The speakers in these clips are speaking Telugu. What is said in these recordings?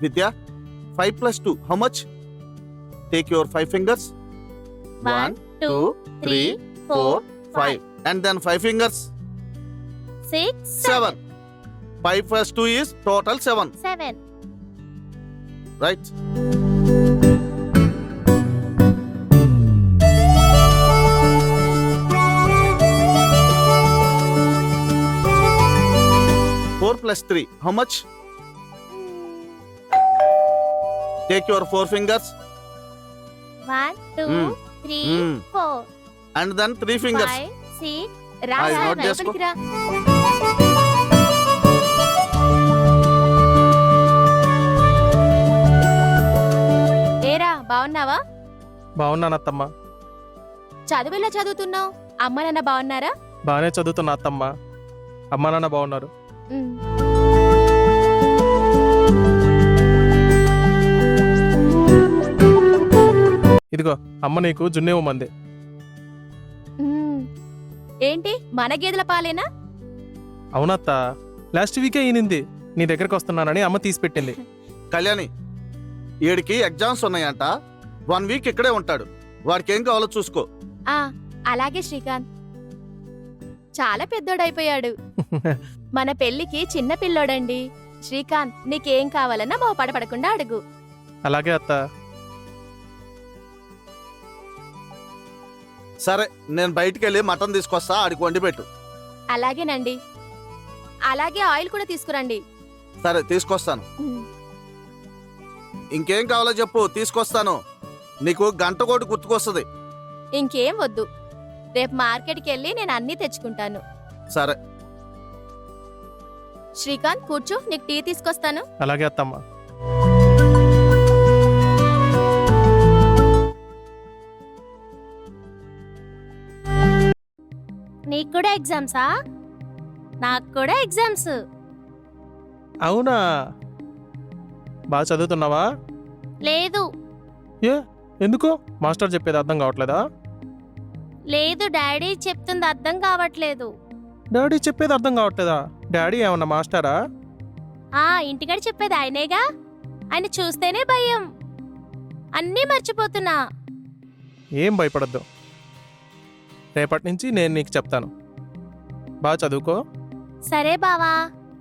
Vidya, 5 plus 2, how much? Take your 5 fingers. 1, 2, 3, 4, 5. And then 5 fingers. 6, 7. 5 plus 2 is total 7. 7. Right? Four plus 3, how much? Take your 4 fingers. 1, 2, 3, 4, And then 3 fingers. 5, 6. రా I రా, note నా చేసుకో. లోపలికి రా. ఏరా బాగున్నావా? బాగున్నాను అత్తమ్మ. చదువులా చదువుతున్నావు? అమ్మ నాన్న బాగున్నారా? బాగానే చదువుతున్నా అత్తమ్మ. అమ్మా నాన్న బాగున్నారు. ఉమ్. ఇదిగో అమ్మ నీకు జున్ను ఇవ్వమంది. ఉమ్. ఏంటి మన గేదెల పాలేనా? అవునత్త, లాస్ట్ వీకే ఈనింది నీ దగ్గరకు వస్తున్నానని అమ్మ తీసిపెట్టింది. కళ్యాణి, వీడికి ఎగ్జామ్స్ ఉన్నాయంట. 1 వీక్ ఇక్కడే ఉంటాడు. వాడికి ఏం కావాలో చూసుకో. ఆ అలాగే శ్రీకాంత్. చాలా పెద్దోడైపోయాడు. మన పెళ్లికి చిన్న పిల్లోడండి. శ్రీకాంత్ నీకేం కావాలన్నా మొహపడపడకుండా అడుగు. అలాగే అత్త. సరే, నేను బయటికి వెళ్ళి మటన్ తీసుకొస్తా, ఆడికి వండి పెట్టు. అలాగేనండి. అలాగే ఆయిల్ కూడా తీసుకురండి. సరే, తీసుకొస్తాను. ఉమ్. ఇంకేం కావాలో చెప్పు, తీసుకొస్తాను. నీకు గంట కోటి గుర్తుకొస్తుంది. ఇంకేం వద్దు. రేపు మార్కెట్కి వెళ్ళి నేను అన్నీ తెచ్చుకుంటాను. సరే. శ్రీకాంత్ కూర్చో, నీకు టీ తీసుకొస్తాను. అలాగే అత్తమ్మ. నీకు కూడా ఎగ్జామ్సా? నాకు కూడా ఎగ్జామ్స్. అవునా? బాగా చదువుతున్నావా? లేదు ఏ ఎందుకు? మాస్టర్ చెప్పేది అర్థం కావట్లేదా? లేదు, డాడీ చెప్తుంది అర్థం కావట్లేదు. డాడీ చెప్పేది అర్థం కావట్లేదా? డాడీ ఏమన్నా మాస్టరా? ఇంటికాడ చెప్పేది ఆయనేగా. ఆయన చూస్తేనే భయం. అన్నీ మర్చిపోతున్నా. ఏం భయపడద్దు. రేపటి నుంచి నేను నీకు చెప్తాను. బాగా చదువుకో. సరే బావా,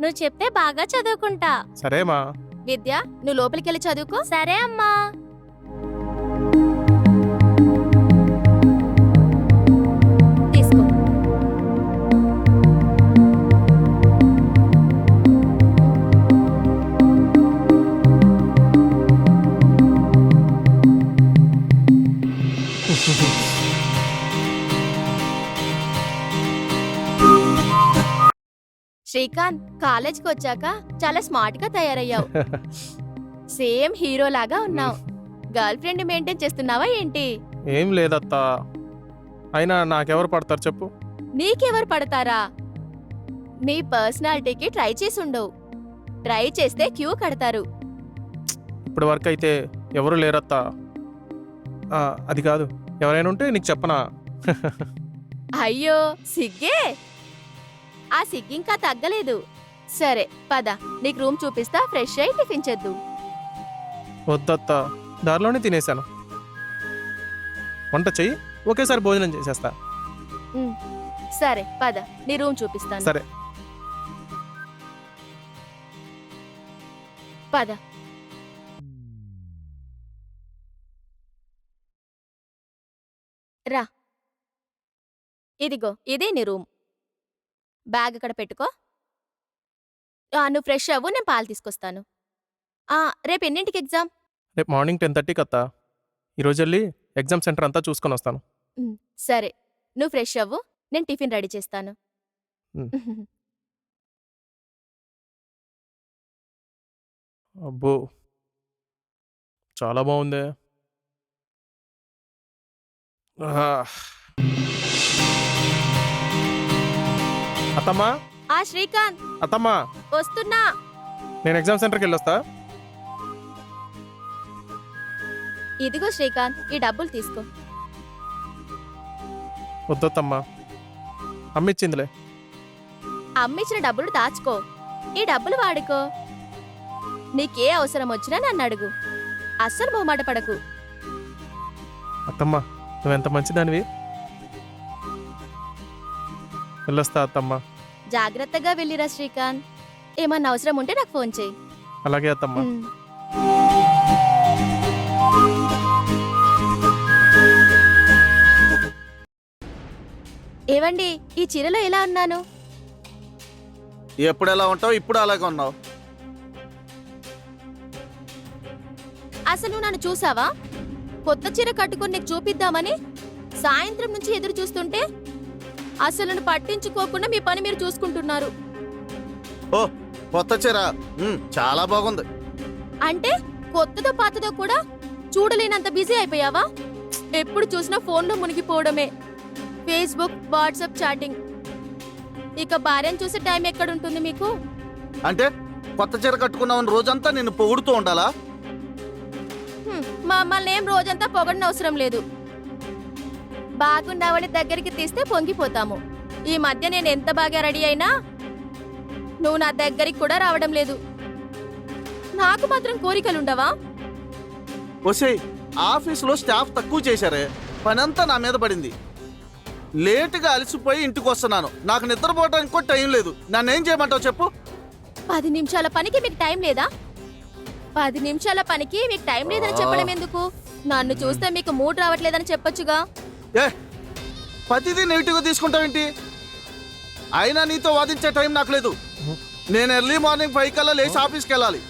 నువ్వు చెప్తే బాగా చదువుకుంటా. సరేమా? విద్య, నువ్వు లోపలికి వెళ్ళి చదువుకో. సరే అమ్మా. తీసుకో. శ్రీకాంత్, కాలేజ్కి వచ్చాక చాలా స్మార్ట్ గా తయారయ్యావు. సేమ్ హీరో లాగా ఉన్నావు. గర్ల్ ఫ్రెండ్ మెయింటైన్ చేస్తున్నావా ఏంటి? ఏం లేదత్తా. అయినా నాకెవరు పడతారు చెప్పు? నీకెవరు పడతారా? నీ పర్సనాలిటీకి ట్రై చేసి ఉండవు. ట్రై చేస్తే క్యూ కడతారు. ఇప్పటి వరకు అయితే ఎవరు లేరత్తా. అది కాదు, ఎవరైనా ఉంటే నీకు చెప్పనా? అయ్యో సిగ్గే. ఆ సిగ్గింకా తగ్గలేదు. సరే పద, నీకు రూమ్ చూపిస్తా. ఫ్రెష్ అయి టిఫిన్ చేద్దు. వద్దత్తా, దారిలోనే తినేశాను. వంట చెయ్యి, ఒకేసారి భోజనం చేసేస్తా. సరే పద, నీ రూమ్ చూపిస్తాను. సరే. పద. రా, ఇదిగో ఇదే నీ రూమ్. బ్యాగ్ అక్కడ పెట్టుకో. నువ్వు ఫ్రెష్ అవ్వు, నేను పాలు తీసుకొస్తాను. రేపు ఎన్నింటికి ఎగ్జామ్? రేపు మార్నింగ్ 10:30కి అత్తా. ఈరోజు వెళ్ళి ఎగ్జామ్ సెంటర్ అంతా చూసుకొని వస్తాను. సరే, నువ్వు ఫ్రెష్ అవ్వు, నేను టిఫిన్ రెడీ చేస్తాను. అబ్బో, చాలా బాగుంది. అత్తమ్మా, శ్రీకాంత్ అత్తమ్మా, వస్తున్నా. నేను ఎగ్జామ్ సెంటర్కి వెళ్ళొస్తా. ఇదిగో శ్రీకాంత్, ఈ డబ్బులు తీసుకో. వద్దొత్తమ్మా, అమ్మిచ్చిందిలే. అమ్మిచ్చిన డబ్బులు దాచుకో, ఈ డబ్బులు వాడుకో. నీకే అవసరం వచ్చినా నన్ను అడుగు. అస్సలు మొహమాట పడకు. అత్తమ్మ నువ్వెంత మంచిదానివి. వెళ్ళొస్తా అత్తమ్మ. జాగ్రత్తగా వెళ్ళిరా శ్రీకాంత్. ఏమన్నా అవసరం ఉంటే నాకు ఫోన్ చేయి. అలాగే అత్తమ్మ. ఉమ్. ఏవండి, ఈ చీరలో ఎలా ఉన్నాను? ఎప్పుడు ఎలా ఉంటావు, ఇప్పుడు అలాగే ఉన్నావు. అసలు నన్ను చూసావా? కొత్త చీర కట్టుకొని నీకు చూపిద్దామని సాయంత్రం నుంచి ఎదురు చూస్తుంటే అసలు నన్ను పట్టించుకోకుండా మీ పని మీరు చూసుకుంటున్నారు. ఓ కొత్త చీర, చాలా బాగుంది. అంటే కొత్తదో పాతదో కూడా చూడలేనంత బిజీ అయిపోయావా? ఎప్పుడు చూసినా ఫోన్లో మునిగిపోవడమే, ఫేస్బుక్, వాట్సాప్ చాటింగ్. ఇక భార్యను చూసే టైం ఎక్కడుంటుంది మీకు? అంటే కొత్త చీర కట్టుకున్నావు రోజంతా నిన్ను పొగుడుతూ ఉండాలా? మమ్మల్ని ఏం రోజంతా పొగడన అవసరం లేదు. బాగున్నావని దగ్గరికి తీస్తే పొంగిపోతాము. ఈ మధ్య నేను ఎంత బాగా రెడీ అయినా నువ్వు నా దగ్గరికి కూడా రావడం లేదు. నాకు మాత్రం కోరికలుండవా? ఒసే, ఆఫీసులో స్టాఫ్ తక్కువ చేశారే, పనంతా నా మీద పడింది. లేటుగా అలసిపోయి ఇంటికి వస్తున్నాను. నాకు నిద్రపోవడానికి కూడా టైం లేదు. నన్నేం చేయమంటావు చెప్పు? 10 నిమిషాల పనికి మీకు టైం లేదా? 10 నిమిషాల పనికి మీకు టైం లేదని చెప్పడం ఎందుకు? నన్ను చూస్తే మీకు మూడ్ రావట్లేదని చెప్పొచ్చుగా. ఏ ప్రతిదీ నెగిటివ్గా తీసుకుంటావేంటి? అయినా నీతో వాదించే టైం నాకు లేదు. నేను ఎర్లీ మార్నింగ్ 5 కల్లా లేచి ఆఫీస్కి వెళ్ళాలి.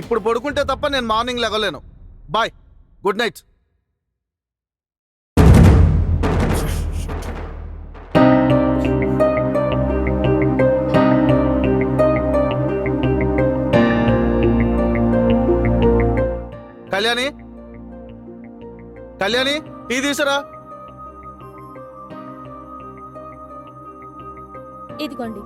ఇప్పుడు పడుకుంటే తప్ప నేను మార్నింగ్ లెగలేను. Bye, good night. Kalyani, Kalyani, tea తీసురా. ఇదిగోండి.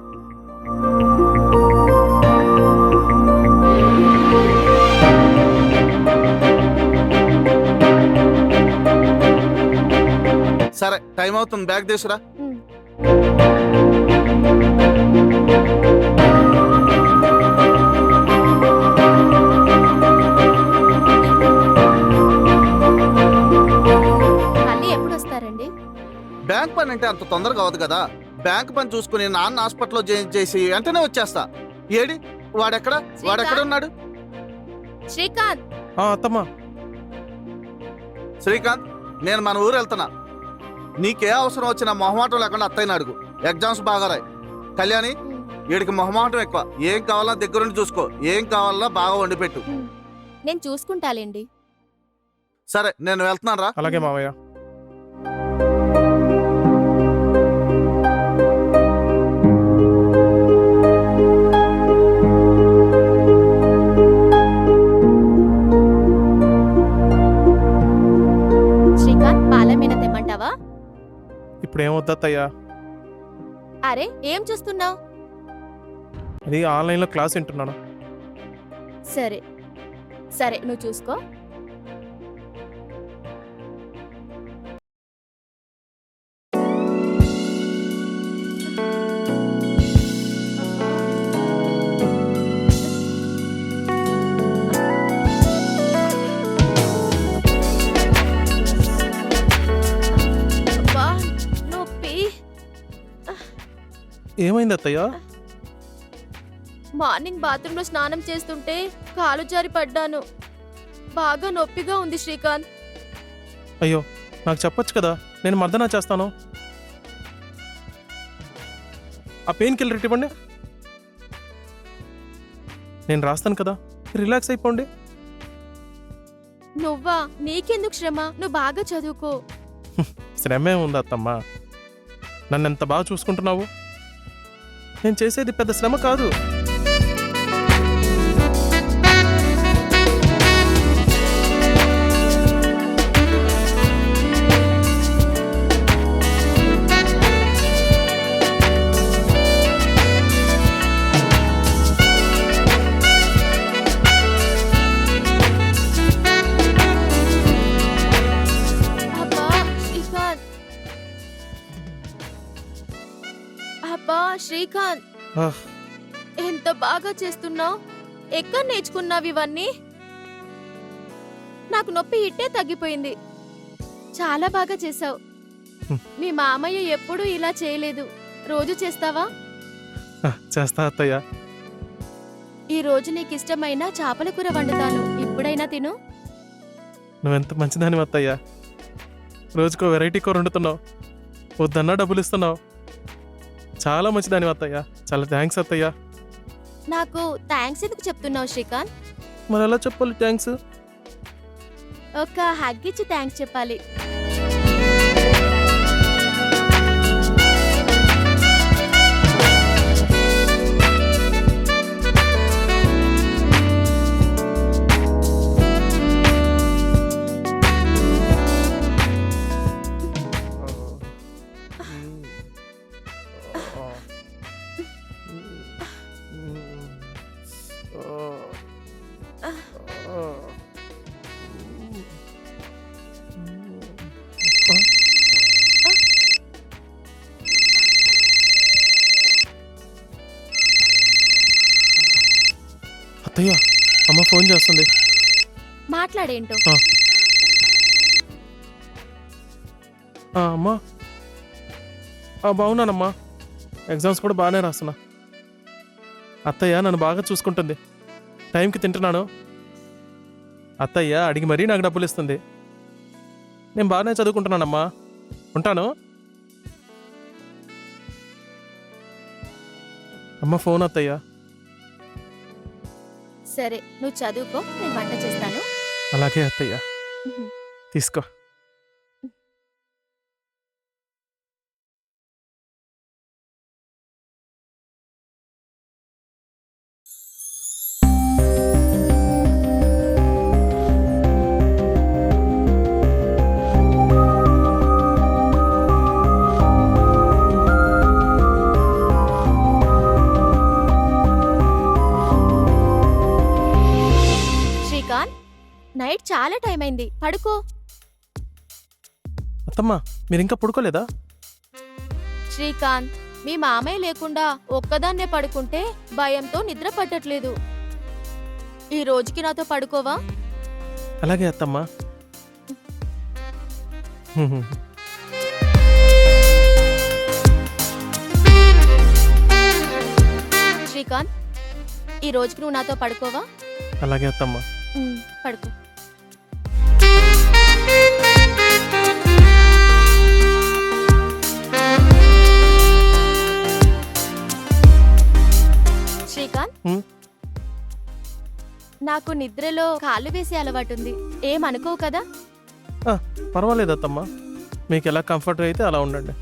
సరే, టైం అవుతుంది, బ్యాగ్ తీసురా. ఉమ్. మళ్ళీ ఎప్పుడు వస్తారండి? బ్యాంక్ పని అంటే అంత తొందరగా అవదు కదా. బ్యాంక్ పని చూసుకుని నాన్న హాస్పిటల్లో జాయిన్ చేసి వెంటనే వచ్చేస్తా. ఏడి వాడెక్కడ ఉన్నాడు? శ్రీకాంత్, అత్తమ్మ. శ్రీకాంత్, నేను మన ఊరు వెళ్తున్నా. నీకే అవసరం వచ్చినా మొహమాటం లేకుండా అత్తయ్యని అడుగు. ఎగ్జామ్స్ బాగా రాయి. కళ్యాణి, వీడికి మొహమాటం ఎక్కువ. ఏం కావాలన్నా దగ్గరుండి చూసుకో. ఏం కావాలన్నా బాగా వండి పెట్టు. నేను చూసుకుంటాలేండి. సరే, నేను వెళ్తున్నాను రా. అలాగే మావయ్య. శ్రీకాంత్, పాలమీన తెమ్మంటావా? ఇప్పుడు ఏమవుద్దత్తయ్యా? అరే, ఏం చూస్తున్నావు? అది ఆన్లైన్లో క్లాస్ వింటున్నాను. సరే సరే, నువ్వు చూసుకో. అబ్బా, నొప్పి. ఏమైంది అత్తయ్య? మార్నింగ్ బాత్రూంలో స్నానం చేస్తుంటే కాలు జారి పడ్డాను. బాగా నొప్పిగా ఉంది శ్రీకాంత్. అయ్యో, నాకు చెప్పొచ్చు కదా, నేను మర్దనా చేస్తాను. ఆ పెయిన్ కిల్లర్ ఇవ్వండి, నేను రాస్తాను కదా. రిలాక్స్ అయిపోండి. నువ్వా? నీకెందుకు శ్రమ? నువ్వు బాగా చదువుకో. శ్రమే ఉంది అత్తమ్మ. నన్ను ఎంత బాగా చూసుకుంటున్నావు. నేను చేసేది పెద్ద శ్రమ కాదు. అబ్బా శ్రీకాంత్, అబ్బా శ్రీకాంత్, ఆహ్, ఎంత బాగా చేస్తున్నావు. ఎక్కడ నేర్చుకున్నావు ఇవన్నీ? నాకు నొప్పి ఇట్టే తగ్గిపోయింది. చాలా బాగా చేసావు. మీ మామయ్య ఎప్పుడూ ఇలా చేయలేదు. రోజు చేస్తావా? చేస్తా అత్తయ్య. ఈ రోజు నీకు ఇష్టమైన చేపల కూర వండుతాను. ఇప్పుడైనా తిను. నువ్వెంత మంచిదాని అత్తయ్య. రోజుకో వెరైటీ కూర వండుతున్నావు, వద్దన్నా డబ్బులు ఇస్తున్నావు. చాలా మంచిదాని అత్తయ్య. చాలా థ్యాంక్స్ అత్తయ్య. నాకు థ్యాంక్స్ ఎందుకు చెప్తున్నావు శ్రీకాంత్? మరి ఎలా చెప్పాలి థ్యాంక్స్? ఒక హగ్ ఇచ్చి థ్యాంక్స్ చెప్పాలి. అత్తయ్య, అమ్మ ఫోన్ చేస్తుంది. మాట్లాడేంటో. అమ్మా, బాగున్నానమ్మా. ఎగ్జామ్స్ కూడా బాగానే రాస్తున్నా. అత్తయ్య నన్ను బాగా చూసుకుంటుంది. టైంకి తింటున్నాను. అత్తయ్య అడిగి మరీ నాకు డబ్బులు ఇస్తుంది. నేను బాగానే చదువుకుంటున్నానమ్మా. ఉంటాను. అమ్మ ఫోన్ అత్తయ్య. సరే, నువ్వు చదువుకో, నేను వంట చేస్తాను. అలాగే అత్తయ్య. తీసుకో. నైట్ చాలా టైం అయింది, పడుకో. అత్తమ్మా, మీరు ఇంకా పడుకోలేదా? శ్రీకాంత్, మీ మామయ్య లేకుండా ఒక్కదాన్నే పడుకుంటే భయంతో నిద్ర పట్టట్లేదు. ఈ రోజుకి నాతో పడుకోవా? అలాగే అత్తమ్మా. శ్రీకాంత్, ఈ రోజుకి నువ్వు నాతో పడుకోవా? అలాగే అత్తమ్మా. పడుకో. శ్రీకాంత్, నాకు నిద్రలో కాళ్ళు వేసే అలవాటు ఉంది. ఏమనుకోవు కదా? పర్వాలేదు అత్తమ్మా, మీకు ఎలా కంఫర్ట్ అయితే అలా ఉండండి.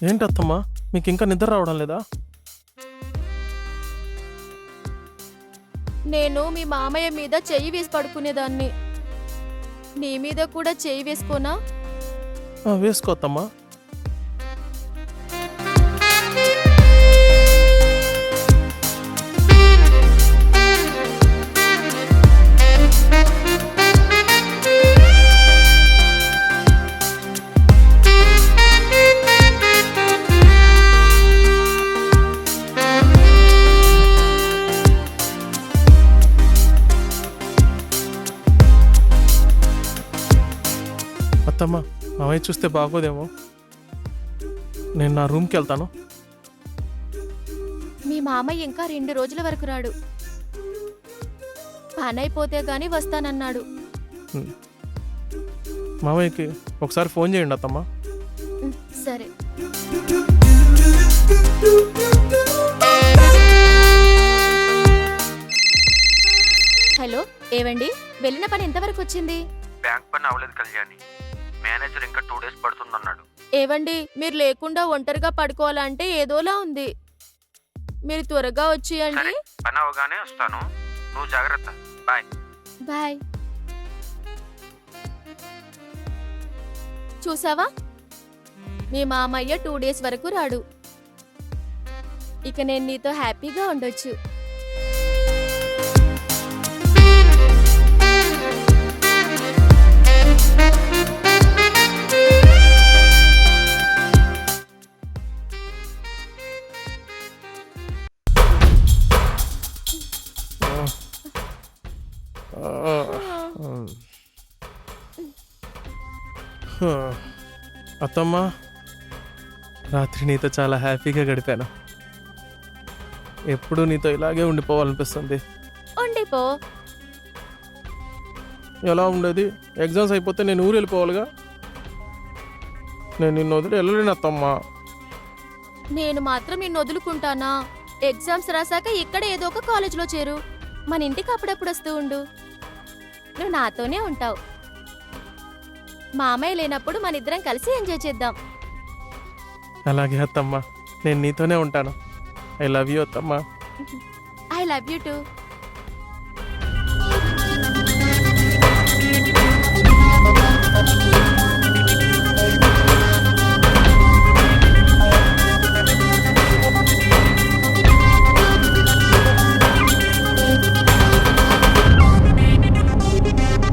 ఏంటి అత్తమ్మా, మీకు ఇంకా నిద్ర రావడం లేదా? నేను మీ మామయ్య మీద చెయ్యి వేసి పడుకునేదాన్ని. నీ మీద కూడా చెయ్యి వేసుకోనా? వేసుకో అత్తమ్మా. అత్తమ్మా, మామయ్య చూస్తే బాగోదేమో. నేను నా రూమ్కి వెళ్తాను. మీ మామయ్య ఇంకా 2 రోజుల వరకు రాడు. పని అయిపోతే గాని వస్తానన్నాడు. మామయ్యకి ఒకసారి ఫోన్ చేయండి అత్తమ్మా. సరే. హలో, ఏవండి, వెళ్ళిన పని ఎంతవరకు వచ్చింది? బ్యాంక్ పని అవ్వలేదు కళ్యాణి. మేనేజర్ ఇంకా 2 డేస్ పడుతుందన్నాడు. ఏవండి, మీరు లేకుండా ఒంటరిగా పడుకోవాలంటే ఏదోలా ఉంది. మీరు త్వరగా వచ్చేయండి. పని అవగానే వస్తాను. నువ్వు జాగ్రత్త. బాయ్. బాయ్. చూసావా, మీ మామయ్య 2 days వరకు రాడు. ఇక నేను నీతో హ్యాపీగా ఉండొచ్చు. అత్తమ్మ, రాత్రి నీతో చాలా హ్యాపీగా గడిపాను. ఎప్పుడూ నీతో ఇలాగే ఉండిపోవాలనిపిస్తుంది. ఉండిపో. ఎలా ఉండేది? ఎగ్జామ్స్ అయిపోతే నేను ఊరు వెళ్ళిపోవాలిగా. నేను నిన్ను వదిలి వెళ్ళలేను అత్తమ్మ. నేను మాత్రం నిన్ను వదులుకుంటానా? ఎగ్జామ్స్ రాసాక ఇక్కడ ఏదో ఒక కాలేజ్లో చేరు. మన ఇంటికి అప్పుడప్పుడు వస్తూ ఉండు. నువ్వు నాతోనే ఉంటావు. మామయ్య లేనప్పుడు మన ఇద్దరం కలిసి ఎంజాయ్ చేద్దాం. అలాగే అత్తమ్మ, నేను నీతోనే ఉంటాను. ఐ లవ్ యూ అత్తమ్మ. I love you two.